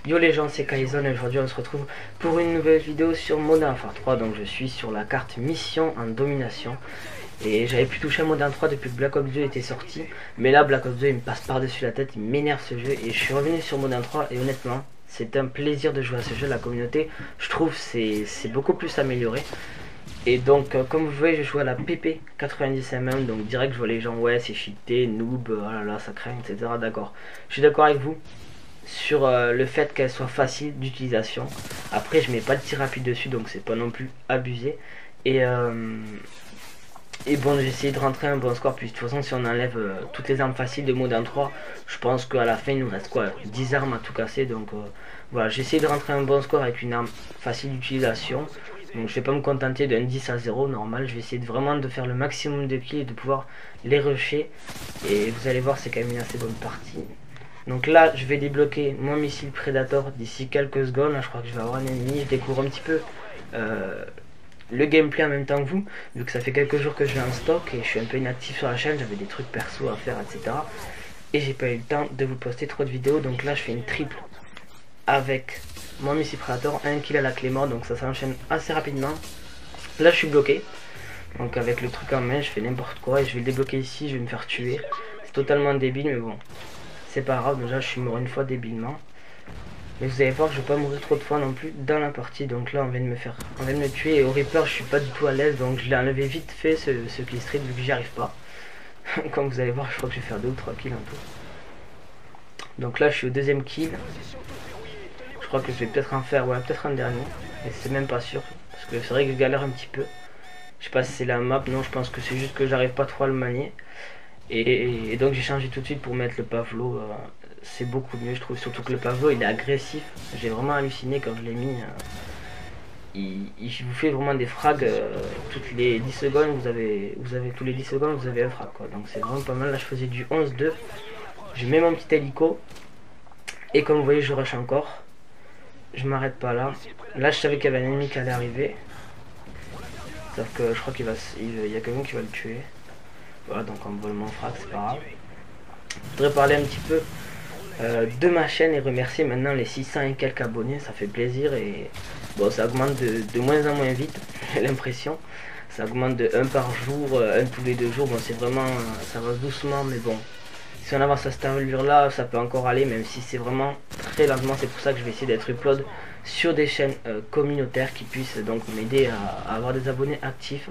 Yo les gens, c'est Kaizen et aujourd'hui on se retrouve pour une nouvelle vidéo sur Modern Warfare 3. Donc je suis sur la carte mission en domination et j'avais pu toucher à Modern 3 depuis que Black Ops 2 était sorti. Mais là Black Ops 2 il me passe par dessus la tête, il m'énerve ce jeu et je suis revenu sur Modern 3 et honnêtement c'est un plaisir de jouer à ce jeu. La communauté je trouve c'est beaucoup plus amélioré. Et donc comme vous voyez je joue à la PP 90mm, donc direct je vois les gens ouais c'est cheaté, noob, oh là là ça craint etc. D'accord, je suis d'accord avec vous sur le fait qu'elle soit facile d'utilisation. Après je mets pas de tir rapide dessus donc c'est pas non plus abusé. Et bon j'ai essayé de rentrer un bon score, puis de toute façon si on enlève toutes les armes faciles de Modern 3 je pense qu'à la fin il nous reste quoi 10 armes à tout casser. Donc voilà, j'ai essayé de rentrer un bon score avec une arme facile d'utilisation. Donc je vais pas me contenter d'un 10-0 normal, je vais essayer vraiment de faire le maximum de kills et de pouvoir les rusher. Et vous allez voir c'est quand même une assez bonne partie. Donc là je vais débloquer mon missile Predator d'ici quelques secondes. Là je crois que je vais avoir un ennemi, je découvre un petit peu le gameplay en même temps que vous, vu que ça fait quelques jours que je l'ai en stock et je suis un peu inactif sur la chaîne, j'avais des trucs perso à faire etc. Et j'ai pas eu le temps de vous poster trop de vidéos. Donc là je fais une triple avec mon missile Predator, un kill à la clé mort, donc ça s'enchaîne assez rapidement. Là je suis bloqué, donc avec le truc en main je fais n'importe quoi et je vais le débloquer ici, je vais me faire tuer. C'est totalement débile mais bon. C'est pas grave, déjà je suis mort une fois débilement. Mais vous allez voir que je vais pas mourir trop de fois non plus dans la partie. Donc là on vient de me tuer et au Reaper je suis pas du tout à l'aise. Donc je l'ai enlevé vite fait ce kill streak vu que j'y arrive pas. Comme vous allez voir je crois que je vais faire 2 ou 3 kills en tout. Donc là je suis au deuxième kill. Je crois que je vais peut-être en faire, ouais peut-être un dernier. Mais c'est même pas sûr. Parce que c'est vrai que je galère un petit peu. Je sais pas si c'est la map, non je pense que c'est juste que j'arrive pas trop à le manier. Et donc j'ai changé tout de suite pour mettre le Pavlo, c'est beaucoup mieux je trouve, surtout que le Pavlo il est agressif, j'ai vraiment halluciné quand je l'ai mis, il vous fait vraiment des frags, toutes les 10 secondes vous avez tous les 10 secondes vous avez un frag quoi, donc c'est vraiment pas mal. Là je faisais du 11-2, je mets mon petit hélico, et comme vous voyez je rush encore, je m'arrête pas là, là je savais qu'il y avait un ennemi qui allait arriver, sauf que je crois qu'il y a quelqu'un qui va le tuer. Voilà, donc on me vole mon frag, c'est pas grave. Je voudrais parler un petit peu de ma chaîne et remercier maintenant les 600 et quelques abonnés, ça fait plaisir. Et bon ça augmente de moins en moins vite, j'ai l'impression. Ça augmente de 1 par jour, 1 tous les 2 jours, bon c'est vraiment, ça va doucement mais bon. Si on avance à cette envergure là, ça peut encore aller, même si c'est vraiment très lentement. C'est pour ça que je vais essayer d'être upload sur des chaînes communautaires qui puissent donc m'aider à avoir des abonnés actifs.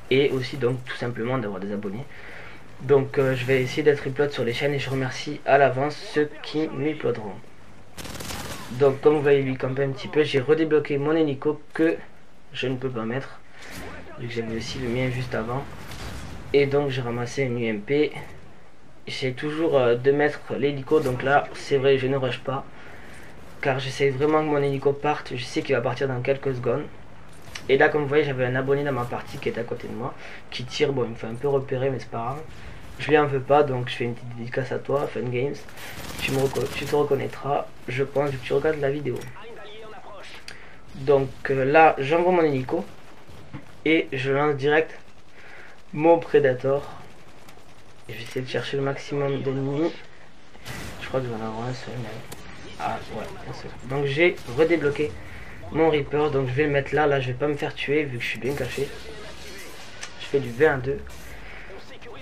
Et aussi donc tout simplement d'avoir des abonnés. Donc je vais essayer d'être upload sur les chaînes et je remercie à l'avance ceux qui m'uploaderont. Donc comme vous voyez lui camper un petit peu, j'ai redébloqué mon hélico que je ne peux pas mettre vu que j'avais aussi le mien juste avant. Et donc j'ai ramassé une UMP. J'essaie toujours de mettre l'hélico, donc là c'est vrai je ne rush pas car j'essaie vraiment que mon hélico parte. Je sais qu'il va partir dans quelques secondes. Et là comme vous voyez j'avais un abonné dans ma partie qui est à côté de moi qui tire, bon il me fait un peu repérer mais c'est pas grave, je lui en veux pas, donc je fais une petite dédicace à toi Fun Games, tu te reconnaîtras je pense vu que tu regardes la vidéo. Donc là j'envoie mon hélico et je lance direct mon Predator et je vais essayer de chercher le maximum d'ennemis. Je crois que je vais en avoir un seul même. Ah ouais un seul. Donc j'ai redébloqué mon Reaper, donc je vais le mettre là. Là je vais pas me faire tuer vu que je suis bien caché. Je fais du 20-2.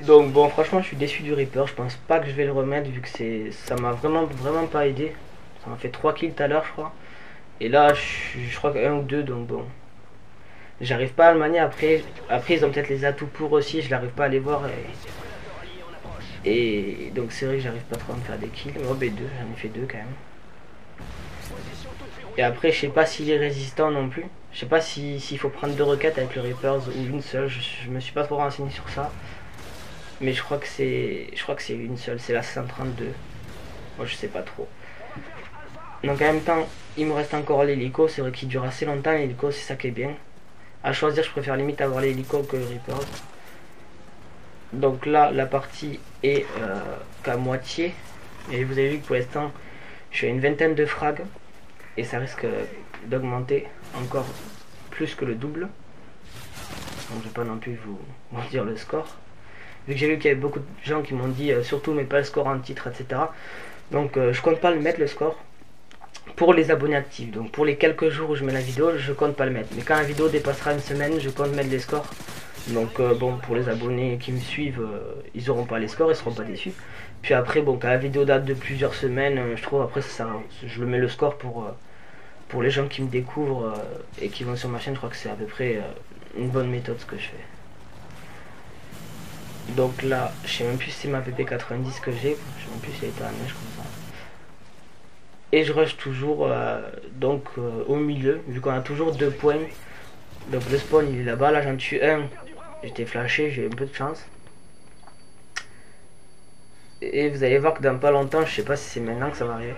Donc bon franchement je suis déçu du Reaper. Je pense pas que je vais le remettre vu que ça m'a vraiment pas aidé. Ça m'a fait 3 kills tout à l'heure je crois. Et là je crois qu'un ou deux, donc bon. J'arrive pas à le manier. Après ils ont peut-être les atouts pour aussi. Je n'arrive pas à les voir. Et donc c'est vrai que j'arrive pas trop à me faire des kills. Oh B2, j'en ai fait 2 quand même. Et après je sais pas s'il est résistant non plus. Je sais pas s'il faut prendre 2 requêtes avec le Reapers ou une seule. Je me suis pas trop renseigné sur ça. Mais je crois que c'est une seule. C'est la 132. Moi je sais pas trop. Donc en même temps il me reste encore l'hélico. C'est vrai qu'il dure assez longtemps l'hélico, c'est ça qui est bien. À choisir je préfère limite avoir l'hélico que le Reapers. Donc là la partie est qu'à moitié. Et vous avez vu que pour l'instant je suis à une vingtaine de frags. Et ça risque d'augmenter encore plus que le double. donc je vais pas non plus vous dire le score. Vu que j'ai vu qu'il y avait beaucoup de gens qui m'ont dit surtout mets pas le score en titre, etc. Donc je compte pas le mettre le score pour les abonnés actifs. Donc pour les quelques jours où je mets la vidéo, je compte pas le mettre. Mais quand la vidéo dépassera une semaine, je compte mettre les scores. Donc bon, pour les abonnés qui me suivent, ils auront pas les scores, ils seront pas déçus. Puis après, bon, quand la vidéo date de plusieurs semaines, je trouve après ça, je le mets le score pour les gens qui me découvrent et qui vont sur ma chaîne. Je crois que c'est à peu près une bonne méthode ce que je fais. Donc là, je sais même plus si c'est ma PP90 que j'ai, je sais même plus si elle était à la neige comme ça. Et je rush toujours au milieu, vu qu'on a toujours 2 points. Donc le spawn il est là-bas, là j'en tue un. J'étais flashé, j'ai eu un peu de chance. Et vous allez voir que dans pas longtemps, je sais pas si c'est maintenant que ça va arriver,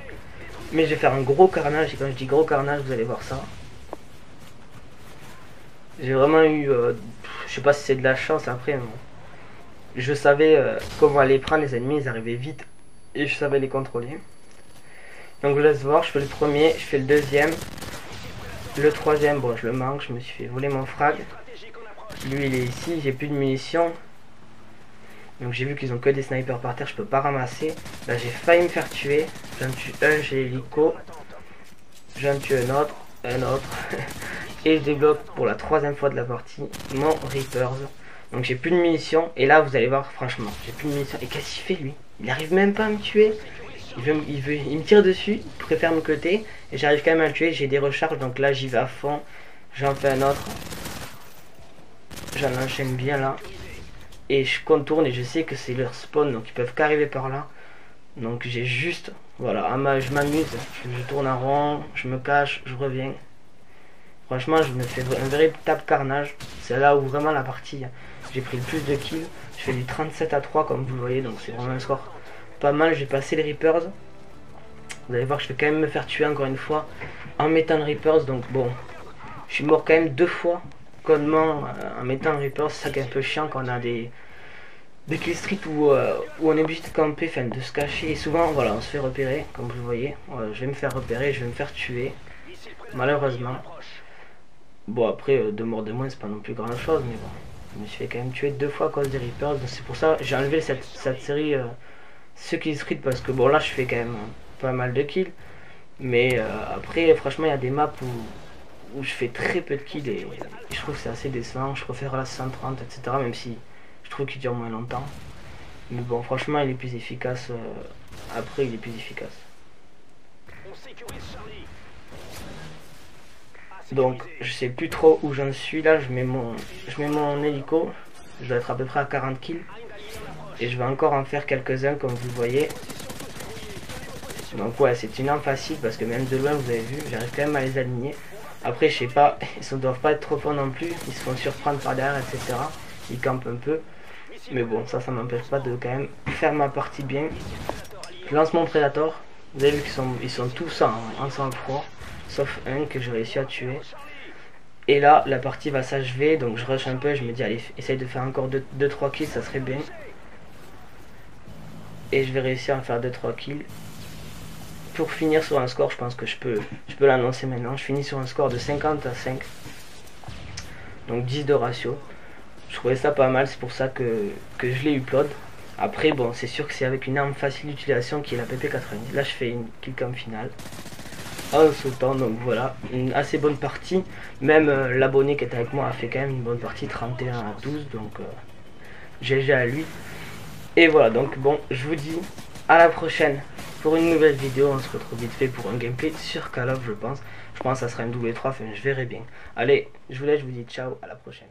mais je vais faire un gros carnage, et quand je dis gros carnage, vous allez voir ça. J'ai vraiment eu, je sais pas si c'est de la chance après, mais je savais comment aller prendre les ennemis, ils arrivaient vite, et je savais les contrôler. Donc je laisse voir, je fais le premier, je fais le deuxième. Le troisième, bon je le manque, je me suis fait voler mon frag. Lui il est ici, j'ai plus de munitions. Donc j'ai vu qu'ils ont que des snipers par terre, je peux pas ramasser. Là j'ai failli me faire tuer. J'en tue un, j'ai l'hélico. J'en tue un autre. Et je débloque pour la 3e fois de la partie mon Reapers. Donc j'ai plus de munitions. Et là vous allez voir, franchement, j'ai plus de munitions. Et qu'est-ce qu'il fait lui? Il arrive même pas à me tuer. Il me tire dessus, il préfère me cutter. Et j'arrive quand même à le tuer, j'ai des recharges. Donc là j'y vais à fond. J'en fais un autre. J'en enchaîne bien là. Et je contourne et je sais que c'est leur spawn. Donc ils peuvent qu'arriver par là. Donc j'ai juste, voilà, je m'amuse. Je tourne en rond, je me cache, je reviens. Franchement je me fais un véritable carnage. C'est là où vraiment la partie, j'ai pris le plus de kills. Je fais du 37-3 comme vous le voyez. Donc c'est vraiment un score pas mal. J'ai passé les Reapers. Vous allez voir que je vais quand même me faire tuer encore une fois en mettant le Reapers. Donc bon, je suis mort quand même 2 fois codement en mettant le Reapers. C'est ça qui est un peu chiant quand on a des kill street où on est obligé de camper, enfin de se cacher. Et souvent voilà, on se fait repérer comme vous le voyez. Je vais me faire repérer, je vais me faire tuer malheureusement. Bon après 2 morts de moins c'est pas non plus grand chose, mais bon, je me suis fait quand même tuer 2 fois à cause des Reapers. Donc c'est pour ça que j'ai enlevé cette série ce kill street, parce que bon là je fais quand même pas mal de kills. Mais après franchement il y a des maps où je fais très peu de kills et je trouve que c'est assez décevant. Je préfère la 130 etc, même si je trouve qu'il dure moins longtemps. Mais bon franchement il est plus efficace, après il est plus efficace. Donc je sais plus trop où j'en suis là. Je mets mon hélico, je dois être à peu près à 40 kills. Et je vais encore en faire quelques-uns comme vous le voyez. Donc ouais, c'est une arme facile parce que même de loin vous avez vu, j'arrive quand même à les aligner. Après je sais pas, ils ne doivent pas être trop forts non plus, ils se font surprendre par derrière etc. Ils campent un peu. Mais bon, ça m'empêche pas de quand même faire ma partie bien. Je lance mon Predator. Vous avez vu qu'ils sont tous en sang-froid, sauf un que j'ai réussi à tuer. Et là, la partie va s'achever, donc je rush un peu, je me dis allez, essaye de faire encore 2-3 kills, ça serait bien. Et je vais réussir à faire 2-3 kills. Pour finir sur un score, je pense que je peux l'annoncer maintenant. Je finis sur un score de 50-5. Donc 10 de ratio. Je trouvais ça pas mal, c'est pour ça que je l'ai upload. Après bon, c'est sûr que c'est avec une arme facile d'utilisation qui est la PP90. Là je fais une killcam finale en sautant, donc voilà, une assez bonne partie. Même l'abonné qui est avec moi a fait quand même une bonne partie, 31-12, donc GG à lui. Et voilà, donc bon, je vous dis à la prochaine pour une nouvelle vidéo. On se retrouve vite fait pour un gameplay sur Call of, je pense. Je pense que ça sera une W3, enfin je verrai bien. Allez, je vous laisse, je vous dis ciao, à la prochaine.